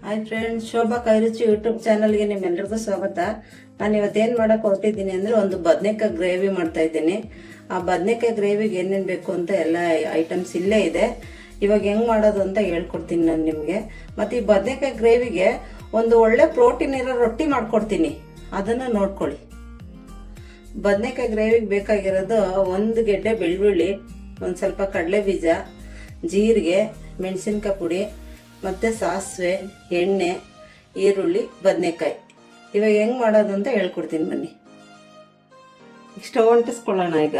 Hi friends, Shobha ಕೈರುಚಿ YouTube ಚಾನಲ್ಗೆ ನಿಮ್ಮೆಲ್ಲರಿಗೂ ಸ್ವಾಗತ. ನಾನು ಇವತ್ತೇನು ಮಾಡೋಕೆ ಹೊರಟಿದ್ದೀನಿ ಅಂದರೆ ಒಂದು ಬದನೆಕಾಯಿ ಗ್ರೇವಿ ಮಾಡ್ತಾ ಇದ್ದೀನಿ. ಆ ಬದನೆಕಾಯಿ ಗ್ರೇವಿಗೆ ಏನೇನು ಬೇಕು ಅಂತ ಎಲ್ಲ ಐಟಮ್ಸ್ ಇಲ್ಲೇ ಇದೆ. ಇವಾಗ ಹೆಂಗೆ ಮಾಡೋದು ಅಂತ ಹೇಳ್ಕೊಡ್ತೀನಿ ನಾನು ನಿಮಗೆ. ಮತ್ತು ಈ ಬದನೆಕಾಯಿ ಗ್ರೇವಿಗೆ ಒಂದು ಒಳ್ಳೆ ಪ್ರೋಟೀನ್ ಇರೋ ರೊಟ್ಟಿ ಮಾಡ್ಕೊಡ್ತೀನಿ, ಅದನ್ನು ನೋಡ್ಕೊಳ್ಳಿ. ಬದನೆಕಾಯಿ ಗ್ರೇವಿಗೆ ಬೇಕಾಗಿರೋದು ಒಂದು ಗೆಡ್ಡೆ ಬೆಳ್ಳುಳ್ಳಿ, ಒಂದು ಸ್ವಲ್ಪ ಕಡಲೆ ಬೀಜ, ಜೀರಿಗೆ, ಮೆಣಸಿನ್ಕಾಯಿ ಪುಡಿ, ಮತ್ತು ಸಾಸಿವೆ, ಎಣ್ಣೆ, ಈರುಳ್ಳಿ, ಬದನೆಕಾಯಿ. ಇವಾಗ ಹೆಂಗೆ ಮಾಡೋದು ಅಂತ ಹೇಳ್ಕೊಡ್ತೀನಿ ಬನ್ನಿ. ಸ್ಟವ್ ಅಂಟಿಸ್ಕೊಳ್ಳೋಣ. ಈಗ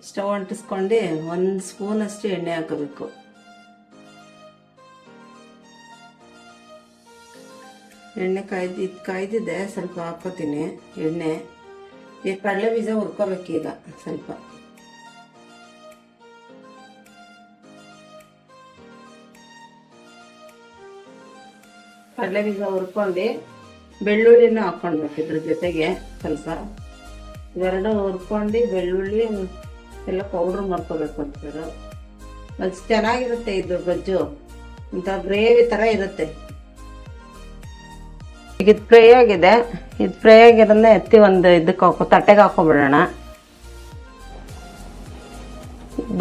ಸ್ಟವ್ ಅಂಟಿಸ್ಕೊಂಡು 1 ಸ್ಪೂನಷ್ಟು ಎಣ್ಣೆ ಹಾಕಬೇಕು. ಎಣ್ಣೆ ಕಾಯ್ದಿದೆ, ಸ್ವಲ್ಪ ಹಾಕೋತೀನಿ ಎಣ್ಣೆ. ಈ ಕಡಲೆ ಬೀಜ ಹುರ್ಕೋಬೇಕೀಗ ಸ್ವಲ್ಪ. ಕಡಲೆ ಬೀಜ ಹುರ್ಕೊಂಡು ಬೆಳ್ಳುಳ್ಳಿನ ಹಾಕ್ಕೊಳ್ಬೇಕು. ಇದ್ರ ಜೊತೆಗೆ ಸ್ವಲ್ಪ ಇವೆರಡು ಹುರ್ಕೊಂಡು ಬೆಳ್ಳುಳ್ಳಿ ಎಲ್ಲ ಪೌಡ್ರ್ ಮಾಡ್ಕೋಬೇಕು ಅಂತಾರೆ. ಅದು ಚೆನ್ನಾಗಿರುತ್ತೆ. ಇದು ಗೊಜ್ಜು ಒಂಥರ ಗ್ರೇವಿ ಥರ ಇರುತ್ತೆ. ಈಗ ಇದು ಫ್ರೈ ಆಗಿದೆ. ಇದು ಫ್ರೈ ಆಗಿರೋದನ್ನ ಎತ್ತಿ ಒಂದು ಇದಕ್ಕೆ ತಟ್ಟೆಗೆ ಹಾಕೊಬಿಡೋಣ.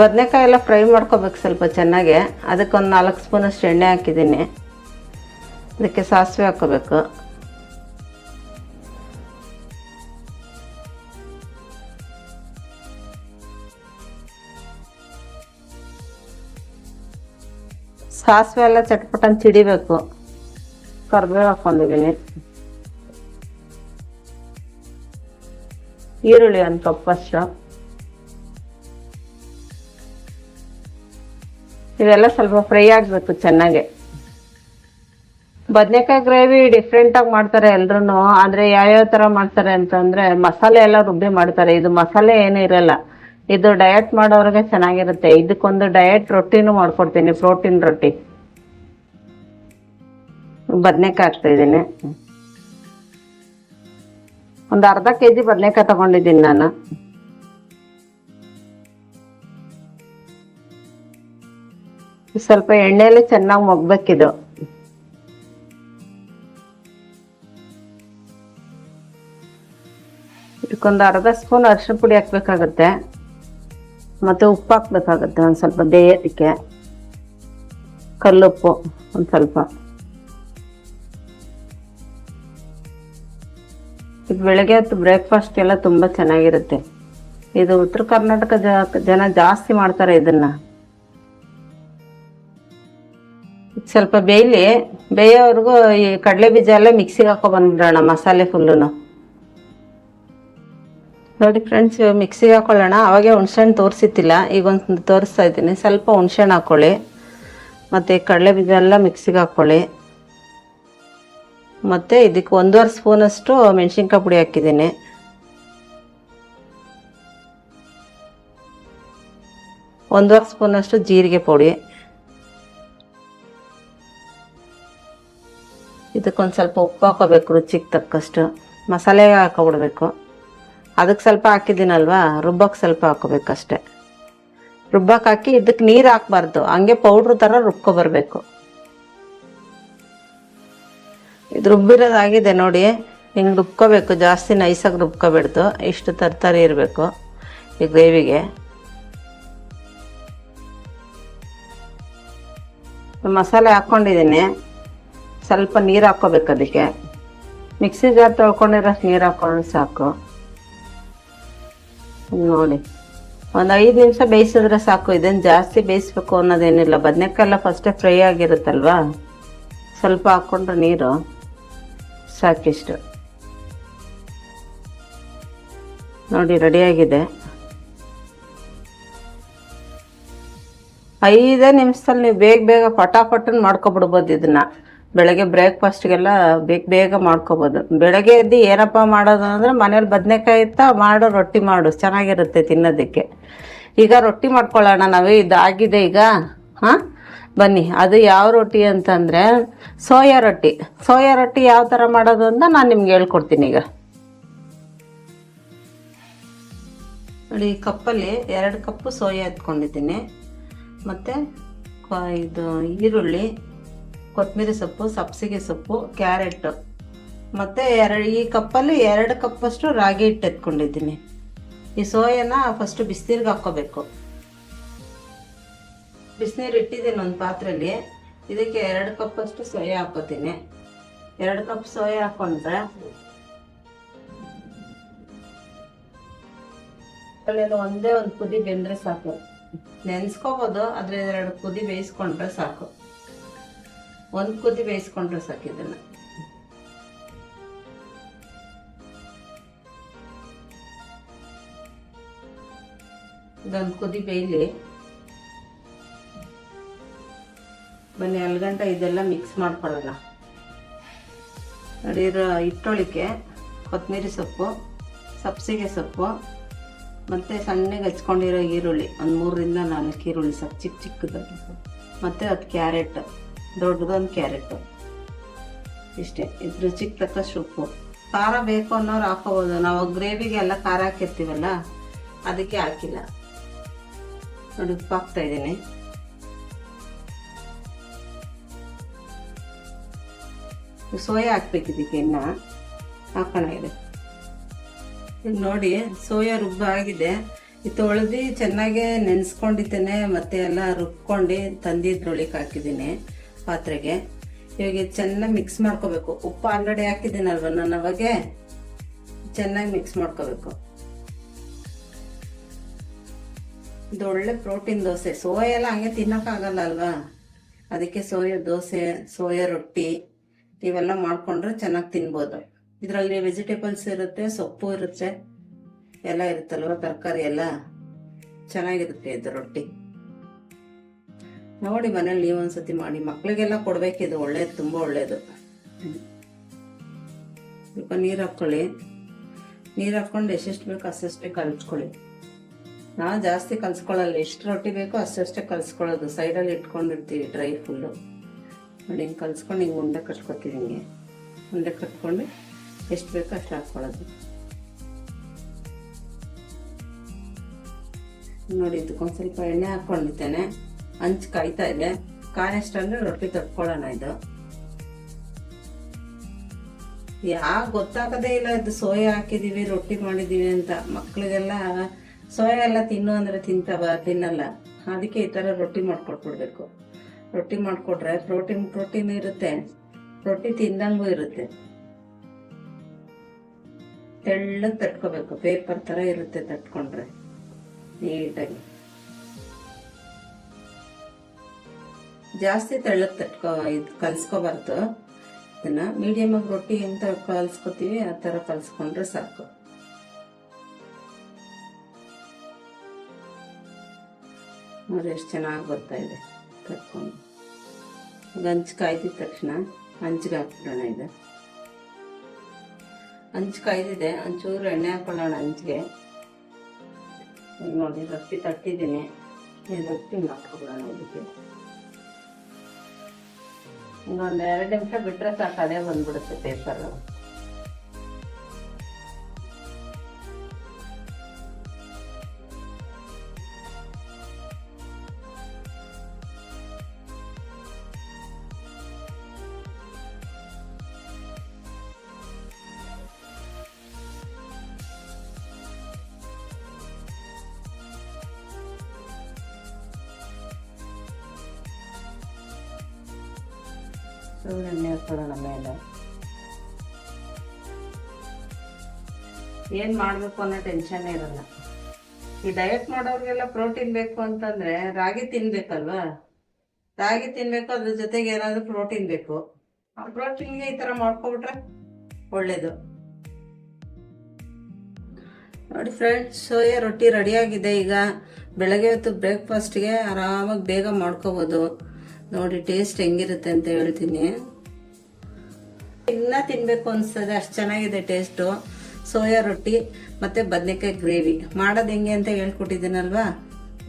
ಬದನೆಕಾಯಿ ಎಲ್ಲ ಫ್ರೈ ಮಾಡ್ಕೋಬೇಕು ಸ್ವಲ್ಪ ಚೆನ್ನಾಗಿ. ಅದಕ್ಕೊಂದು 4 ಸ್ಪೂನಷ್ಟು ಎಣ್ಣೆ ಹಾಕಿದ್ದೀನಿ. ಅದಕ್ಕೆ ಸಾಸಿವೆ ಹಾಕೋಬೇಕು. ಸಾಸಿವೆ ಎಲ್ಲ ಚಟ್ಪಟನ್ ಚಿಡಿಬೇಕು. ಕರಿಬೇವು ಹಾಕೊಂಡಿದ್ದೀನಿ. ಈರುಳ್ಳಿ 1 ಕಪ್ ಅಷ್ಟು. ಇವೆಲ್ಲ ಸ್ವಲ್ಪ ಫ್ರೈ ಆಗಬೇಕು ಚೆನ್ನಾಗಿ. ಬದನೆಕಾಯಿ ಗ್ರೇವಿ ಡಿಫ್ರೆಂಟಾಗಿ ಮಾಡ್ತಾರೆ ಎಲ್ರೂ. ಆದರೆ ಯಾವ್ಯಾವ ಥರ ಮಾಡ್ತಾರೆ ಅಂತಂದರೆ ಮಸಾಲೆ ಎಲ್ಲ ರುಬ್ಬಿ ಮಾಡ್ತಾರೆ. ಇದು ಮಸಾಲೆ ಏನೂ ಇರಲ್ಲ. ಇದು ಡಯಟ್ ಮಾಡೋರಿಗೆ ಚೆನ್ನಾಗಿರುತ್ತೆ. ಇದಕ್ಕೊಂದು ಡಯಟ್ ರೊಟ್ಟಿನೂ ಮಾಡ್ಕೊಡ್ತೀನಿ, ಪ್ರೋಟೀನ್ ರೊಟ್ಟಿ. ಬದನೆಕಾಯಿ ಹಾಕ್ತಾಯಿದ್ದೀನಿ. ಒಂದು ಅರ್ಧ kg ಬದನೆಕಾಯಿ ತಗೊಂಡಿದ್ದೀನಿ ನಾನು. ಸ್ವಲ್ಪ ಎಣ್ಣೆಯಲ್ಲಿ ಚೆನ್ನಾಗಿ ಮೊಗ್ಬೇಕಿದು. ಇದಕ್ಕೊಂದು ಅರ್ಧ ಸ್ಪೂನ್ ಅರಿಶಿನ ಪುಡಿ ಹಾಕ್ಬೇಕಾಗತ್ತೆ. ಮತ್ತು ಉಪ್ಪು ಹಾಕ್ಬೇಕಾಗತ್ತೆ ಒಂದು ಸ್ವಲ್ಪ ಬೇಯೋದಕ್ಕೆ. ಕಲ್ಲುಪ್ಪು ಒಂದು ಸ್ವಲ್ಪ. ಇದು ಬೆಳಗ್ಗೆ ಹೊತ್ತು ಬ್ರೇಕ್ಫಾಸ್ಟ್ಗೆಲ್ಲ ತುಂಬ ಚೆನ್ನಾಗಿರುತ್ತೆ. ಇದು ಉತ್ತರ ಕರ್ನಾಟಕ ಜನ ಜಾಸ್ತಿ ಮಾಡ್ತಾರೆ ಇದನ್ನು. ಸ್ವಲ್ಪ ಬೇಯೋವರೆಗೂ ಈ ಕಡಲೆ ಬೀಜ ಎಲ್ಲ ಮಿಕ್ಸಿಗೆ ಹಾಕೊಬಂದ್ಬಿಡೋಣ, ಮಸಾಲೆ ಫುಲ್ಲು. ನೋಡಿ ಫ್ರೆಂಡ್ಸ್, ಮಿಕ್ಸಿಗೆ ಹಾಕೊಳ್ಳೋಣ. ಅವಾಗೆ ಹುಣ್ಸೆಹಣ್ಣು ತೋರಿಸಿತ್ತಿಲ್ಲ, ಈಗ ಒಂದು ತೋರಿಸ್ತಾ ಇದ್ದೀನಿ. ಸ್ವಲ್ಪ ಹುಣ್ಸೆಹಣ್ಣು ಹಾಕ್ಕೊಳ್ಳಿ. ಮತ್ತು ಕಡಲೆ ಬೀಜ ಎಲ್ಲ ಮಿಕ್ಸಿಗೆ ಹಾಕ್ಕೊಳ್ಳಿ. ಮತ್ತು ಇದಕ್ಕೆ 1.5 ಸ್ಪೂನಷ್ಟು ಮೆಣಸಿನ್ಕಾಯಿ ಪುಡಿ ಹಾಕಿದ್ದೀನಿ. ಒಂದೂವರೆ ಸ್ಪೂನಷ್ಟು ಜೀರಿಗೆ ಪುಡಿ. ಇದಕ್ಕೊಂದು ಸ್ವಲ್ಪ ಉಪ್ಪು ಹಾಕೋಬೇಕು, ರುಚಿಗೆ ತಕ್ಕಷ್ಟು. ಮಸಾಲೆಗೆ ಹಾಕೊಬಿಡ್ಬೇಕು. ಅದಕ್ಕೆ ಸ್ವಲ್ಪ ಹಾಕಿದ್ದೀನಲ್ವಾ, ರುಬ್ಬಕ್ಕೆ ಸ್ವಲ್ಪ ಹಾಕೋಬೇಕಷ್ಟೆ. ರುಬ್ಬಕ್ಕೆ ಹಾಕಿ ಇದಕ್ಕೆ ನೀರು ಹಾಕ್ಬಾರ್ದು, ಹಂಗೆ ಪೌಡ್ರ್ ಥರ ರುಬ್ಕೊಬರ್ಬೇಕು. ಇದು ರುಬ್ಬಿರೋದಾಗಿದೆ ನೋಡಿ. ಹಿಂಗೆ ರುಬ್ಕೋಬೇಕು, ಜಾಸ್ತಿ ನೈಸಾಗಿ ರುಬ್ಕೋಬೇಡ್ದು. ಇಷ್ಟು ತರಕಾರಿ ಇರಬೇಕು ಈ ಗ್ರೇವಿಗೆ. ಮಸಾಲೆ ಹಾಕ್ಕೊಂಡಿದ್ದೀನಿ. ಸ್ವಲ್ಪ ನೀರು ಹಾಕ್ಕೋಬೇಕು ಅದಕ್ಕೆ. ಮಿಕ್ಸಿ ಜಾರ್ ತೊಳ್ಕೊಂಡಿರೋಷ್ಟು ನೀರು ಹಾಕ್ಕೊಂಡು ಸಾಕು. ನೋಡಿ, ಒಂದು 5 ನಿಮಿಷ ಬೇಯಿಸಿದ್ರೆ ಸಾಕು. ಇದೇನು ಜಾಸ್ತಿ ಬೇಯಿಸ್ಬೇಕು ಅನ್ನೋದೇನಿಲ್ಲ. ಬದನೆಕಾಯಿ ಎಲ್ಲ ಫಸ್ಟೇ ಫ್ರೈ ಆಗಿರುತ್ತಲ್ವಾ, ಸ್ವಲ್ಪ ಹಾಕ್ಕೊಂಡ್ರೆ ನೀರು ಸಾಕಿಷ್ಟು. ನೋಡಿ, ರೆಡಿಯಾಗಿದೆ. 5 ನಿಮಿಷದಲ್ಲಿ ನೀವು ಬೇಗ ಪಟಾಪಟ್ಟನ್ನು ಮಾಡ್ಕೊಬಿಡ್ಬೋದು ಇದನ್ನು. ಬೆಳಗ್ಗೆ ಬ್ರೇಕ್ಫಾಸ್ಟ್ಗೆಲ್ಲ ಬೇಗ ಮಾಡ್ಕೊಬೋದು. ಬೆಳಗ್ಗೆ ಎದ್ದು ಏನಪ್ಪ ಮಾಡೋದು ಅಂದರೆ ಮನೇಲಿ ಬದನೆಕಾಯಿ ಇತ್ತಾ, ಮಾಡೋ ರೊಟ್ಟಿ ಮಾಡು, ಚೆನ್ನಾಗಿರುತ್ತೆ ತಿನ್ನೋದಕ್ಕೆ. ಈಗ ರೊಟ್ಟಿ ಮಾಡ್ಕೊಳ್ಳೋಣ ನಾವು. ಇದಾಗಿದೆ ಈಗ. ಬನ್ನಿ, ಅದು ಯಾವ ರೊಟ್ಟಿ ಅಂತಂದರೆ ಸೋಯಾ ರೊಟ್ಟಿ. ಸೋಯಾ ರೊಟ್ಟಿ ಯಾವ ಥರ ಮಾಡೋದು ಅಂತ ನಾನು ನಿಮ್ಗೆ ಹೇಳ್ಕೊಡ್ತೀನಿ ಈಗ. ನೋಡಿ, ಕಪ್ಪಲ್ಲಿ 2 ಕಪ್ಪು ಸೋಯಾ ಎತ್ಕೊಂಡಿದ್ದೀನಿ. ಮತ್ತು ಇದು ಈರುಳ್ಳಿ ಕೊತ್ತಂಬರಿ ಸೊಪ್ಪು, ಸಬ್ಸಿಗೆ ಸೊಪ್ಪು, ಕ್ಯಾರೆಟ್, ಮತ್ತು ಈ ಕಪ್ಪಲ್ಲಿ 2 ಕಪ್ಪಷ್ಟು ರಾಗಿ ಹಿಟ್ಟು ಎತ್ಕೊಂಡಿದ್ದೀನಿ. ಈ ಸೋಯಾನ ಫಸ್ಟು ಬಿಸಿನೀರಿಗೆ ಹಾಕ್ಕೋಬೇಕು. ಬಿಸಿನೀರು ಇಟ್ಟಿದ್ದೀನಿ ಒಂದು ಪಾತ್ರೆಯಲ್ಲಿ. ಇದಕ್ಕೆ 2 ಕಪ್ಪಷ್ಟು ಸೋಯಾ ಹಾಕ್ಕೋತೀನಿ. 2 ಕಪ್ ಸೋಯಾ ಹಾಕ್ಕೊಂಡ್ರೆ ಒಂದೇ ಒಂದು ಕುದಿ ಬೆಂದರೆ ಸಾಕು. ನೆನೆಸ್ಕೋಬೋದು, ಆದರೆ 2 ಕುದಿ ಬೇಯಿಸ್ಕೊಂಡ್ರೆ ಸಾಕು. 1 ಕುದಿ ಬೇಯಿಸ್ಕೊಂಡ್ರೆ ಸಾಕು. ಇದನ್ನು ಇದೊಂದು ಕುದಿ ಬೇಯಲಿ. ಬನ್ನಿ ಅಲ್ಗಂಟ ಇದೆಲ್ಲ ಮಿಕ್ಸ್ ಮಾಡ್ಕೊಳ್ಳೋಣ. ನೋಡಿ, ಹಿಟ್ಟೊಳಿಕೆ ಕೊತ್ತಂಬರಿ ಸೊಪ್ಪು, ಸಬ್ಸಿಗೆ ಸೊಪ್ಪು, ಮತ್ತು ಸಣ್ಣಗೆ ಹಚ್ಕೊಂಡಿರೋ ಈರುಳ್ಳಿ, ಒಂದು 3 ರಿಂದ 4 ಈರುಳ್ಳಿ ಚಿಕ್ಕ ಚಿಕ್ಕದಾಗಿ, ಮತ್ತು ಅದು ಕ್ಯಾರೆಟ್, ದೊಡ್ಡದೊಂದು ಕ್ಯಾರೆಟು. ಇಷ್ಟೇ. ಇದು ರುಚಿಗೆ ತಕ್ಕಷ್ಟು ಉಪ್ಪು. ಖಾರ ಬೇಕು ಅನ್ನೋರು ಹಾಕೋಬೋದು. ನಾವು ಗ್ರೇವಿಗೆ ಎಲ್ಲ ಖಾರ ಹಾಕಿರ್ತೀವಲ್ಲ, ಅದಕ್ಕೆ ಹಾಕಿಲ್ಲ. ನೋಡಿ, ಉಪ್ಪು ಹಾಕ್ತಾಯಿದ್ದೀನಿ. ಸೋಯಾ ಹಾಕ್ಬೇಕಿದ್ದಕ್ಕೆ ಇನ್ನು ಹಾಕೋಣ. ಇದೆ ಈಗ ನೋಡಿ, ಸೋಯಾ ರುಬ್ಬಾಗಿದೆ. ಇದು ತೊಳೆದು ಚೆನ್ನಾಗೇ ನೆನೆಸ್ಕೊಂಡಿದ್ದೇನೆ, ಮತ್ತು ಎಲ್ಲ ರುಬ್ಕೊಂಡು ತಂದಿದ್ರೊಳಗೆ ಹಾಕಿದ್ದೀನಿ ಪಾತ್ರೆಗೆ. ಇವಾಗ ಇದು ಚೆನ್ನಾಗಿ ಮಿಕ್ಸ್ ಮಾಡ್ಕೋಬೇಕು. ಉಪ್ಪು ಆಲ್ರೆಡಿ ಹಾಕಿದ್ದೀನಲ್ವ ನಾನು, ಅವಾಗೆ ಚೆನ್ನಾಗಿ ಮಿಕ್ಸ್ ಮಾಡ್ಕೋಬೇಕು. ಇದು ಒಳ್ಳೆ ಪ್ರೋಟೀನ್ ದೋಸೆ. ಸೋಯಾ ಎಲ್ಲ ಹಂಗೆ ತಿನ್ನೋಕ್ಕಾಗಲ್ಲ ಅಲ್ವಾ, ಅದಕ್ಕೆ ಸೋಯಾ ದೋಸೆ, ಸೋಯಾ ರೊಟ್ಟಿ ಇವೆಲ್ಲ ಮಾಡಿಕೊಂಡ್ರೆ ಚೆನ್ನಾಗಿ ತಿನ್ಬೋದು. ಇದರಲ್ಲಿ ವೆಜಿಟೇಬಲ್ಸ್ ಇರುತ್ತೆ, ಸೊಪ್ಪು ಇರುತ್ತೆ, ಎಲ್ಲ ಇರುತ್ತಲ್ವ, ತರಕಾರಿ ಎಲ್ಲ ಚೆನ್ನಾಗಿರುತ್ತೆ ಇದು ರೊಟ್ಟಿ. ನೋಡಿ, ಮನೇಲಿ ನೀವು ಒಂದ್ಸತಿ ಮಾಡಿ, ಮಕ್ಕಳಿಗೆಲ್ಲ ಕೊಡಬೇಕಿದು. ಒಳ್ಳೇದು, ತುಂಬ ಒಳ್ಳೇದು. ಸ್ವಲ್ಪ ನೀರು ಹಾಕ್ಕೊಳ್ಳಿ. ನೀರು ಹಾಕ್ಕೊಂಡು ಎಷ್ಟೆಷ್ಟು ಬೇಕು ಅಷ್ಟೇ ಕಲಿಸ್ಕೊಳ್ಳಿ. ನಾವು ಜಾಸ್ತಿ ಕಲಿಸ್ಕೊಳ್ಳಲ್ಲ, ಎಷ್ಟು ರೊಟ್ಟಿ ಬೇಕೋ ಅಷ್ಟೇ ಕಲಿಸ್ಕೊಳ್ಳೋದು. ಸೈಡಲ್ಲಿ ಇಟ್ಕೊಂಡಿರ್ತೀವಿ ಡ್ರೈ ಫುಲ್ಲು. ನೋಡಿ, ಹಿಂಗೆ ಕಲಿಸ್ಕೊಂಡು ಹಿಂಗೆ ಉಂಡೆ ಕಟ್ಕೊತೀವಿ. ಹಿಂಗೆ ಉಂಡೆ ಕಟ್ಕೊಂಡು ಎಷ್ಟು ಬೇಕೋ ಅಷ್ಟು ಹಾಕ್ಕೊಳ್ಳೋದು. ನೋಡಿ, ಇದಕ್ಕೊಂದು ಸ್ವಲ್ಪ ಎಣ್ಣೆ ಹಾಕ್ಕೊಂಡಿದ್ದೇನೆ. ಹಂಚು ಕಾಯ್ತಾ ಇದೆ. ಕಾಯಷ್ಟಂದ್ರೆ ರೊಟ್ಟಿ ತಟ್ಕೊಳ್ಳೋಣ. ಇದು ಗೊತ್ತಾಗದೇ ಇಲ್ಲ, ಇದು ಸೋಯಾ ಹಾಕಿದ್ದೀವಿ, ರೊಟ್ಟಿ ಮಾಡಿದ್ದೀವಿ ಅಂತ. ಮಕ್ಕಳಿಗೆಲ್ಲ ಸೋಯಾ ಎಲ್ಲ ತಿನ್ನು ಅಂದರೆ ತಿನ್ನಲ್ಲ. ಅದಕ್ಕೆ ಈ ಥರ ರೊಟ್ಟಿ ಮಾಡ್ಕೊಟ್ಬಿಡ್ಬೇಕು. ರೊಟ್ಟಿ ಮಾಡಿಕೊಟ್ರೆ ಪ್ರೋಟೀನ್ ಇರುತ್ತೆ, ರೊಟ್ಟಿ ತಿಂದಂಗೂ ಇರುತ್ತೆ. ತೆಳ್ಳಗೆ ತಟ್ಕೋಬೇಕು, ಪೇಪರ್ ಥರ ಇರುತ್ತೆ ತಟ್ಕೊಂಡ್ರೆ ನೀಟಾಗಿ. ಜಾಸ್ತಿ ತೆಳ್ಳಗೆ ಕಲಿಸ್ಕೋಬಾರ್ದು. ಇದನ್ನು ಮೀಡಿಯಮಾಗಿ ರೊಟ್ಟಿ ಹೆಂಗೆ ಕಲಿಸ್ಕೊತೀವಿ ಆ ಥರ ಕಲಿಸ್ಕೊಂಡ್ರೆ ಸಾಕು. ನೋಡಿ, ಎಷ್ಟು ಚೆನ್ನಾಗಿ ಬರ್ತಾ ಇದೆ ತಟ್ಕೊಂಡು. ಹಂಚು ಕಾಯ್ದಿದ ತಕ್ಷಣ ಹಂಚಿಗೆ ಹಾಕ್ಬಿಡೋಣ. ಇದು ಹಂಚು ಕಾಯ್ದಿದೆ, ಒಂಚೂರು ಎಣ್ಣೆ ಹಾಕೊಳ್ಳೋಣ ಹಂಚಿಗೆ. ನೋಡಿ, ರೊಟ್ಟಿ ತಟ್ಟಿದ್ದೀನಿ. ರೊಟ್ಟಿ ಹಾಕ್ಬಿಡೋಣ. ಇದಕ್ಕೆ ಇನ್ನೊಂದು 2 ನಿಮಿಷ ಬಿಟ್ಟರೆ ಸಾಕು, ಅದೇ ಬಂದ್ಬಿಡುತ್ತೆ ಪೇಪರು. ಎಣ್ಣೆ ಹಾಕೊಳ್ಳೋಣ ಮೇಲೆ. ಏನು ಮಾಡಬೇಕು ಅನ್ನೋ ಟೆನ್ಷನ್ ಇರಲ್ಲ. ಈ ಡಯಟ್ ಮಾಡೋರಿಗೆಲ್ಲ ಪ್ರೋಟೀನ್ ಬೇಕು ಅಂತಂದರೆ ರಾಗಿ ತಿನ್ಬೇಕಲ್ವಾ. ರಾಗಿ ತಿನ್ಬೇಕು, ಅದ್ರ ಜೊತೆಗೆ ಏನಾದರೂ ಪ್ರೋಟೀನ್ ಬೇಕು. ಆ ಪ್ರೋಟೀನ್ಗೆ ಈ ಥರ ಮಾಡ್ಕೊಬಿಟ್ರೆ ಒಳ್ಳೇದು. ನೋಡಿ ಫ್ರೆಂಡ್ಸ್, ಸೋಯಾ ರೊಟ್ಟಿ ರೆಡಿಯಾಗಿದೆ. ಈಗ ಬೆಳಗ್ಗೆ ಹೊತ್ತು ಬ್ರೇಕ್ಫಾಸ್ಟ್ಗೆ ಆರಾಮಾಗಿ ಬೇಗ ಮಾಡ್ಕೋಬೋದು. ನೋಡಿ, ಟೇಸ್ಟ್ ಹೆಂಗಿರುತ್ತೆ ಅಂತ ಹೇಳ್ತೀನಿ. ಇನ್ನೂ ತಿನ್ನಬೇಕು ಅನಿಸ್ತದೆ, ಅಷ್ಟು ಚೆನ್ನಾಗಿದೆ ಟೇಸ್ಟು. ಸೋಯಾ ರೊಟ್ಟಿ ಮತ್ತು ಬದನೆಕಾಯಿ ಗ್ರೇವಿ ಮಾಡೋದು ಹೆಂಗೆ ಅಂತ ಹೇಳ್ಕೊಟ್ಟಿದ್ದೀನಲ್ವಾ,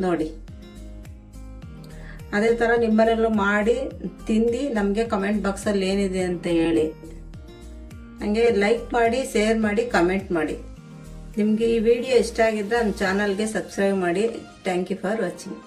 ನೋಡಿ. ಅದೇ ಥರ ನಿಮ್ಮನೆಯಲ್ಲೂ ಮಾಡಿ ತಿಂದು ನಮಗೆ ಕಮೆಂಟ್ ಬಾಕ್ಸಲ್ಲಿ ಏನಿದೆ ಅಂತ ಹೇಳಿ. ಹಾಗೆ ಲೈಕ್ ಮಾಡಿ, ಶೇರ್ ಮಾಡಿ, ಕಮೆಂಟ್ ಮಾಡಿ. ನಿಮಗೆ ಈ ವಿಡಿಯೋ ಇಷ್ಟ ಆಗಿದ್ದರೆ ನಮ್ಮ ಚಾನಲ್ಗೆ ಸಬ್ಸ್ಕ್ರೈಬ್ ಮಾಡಿ. Thank you for watching.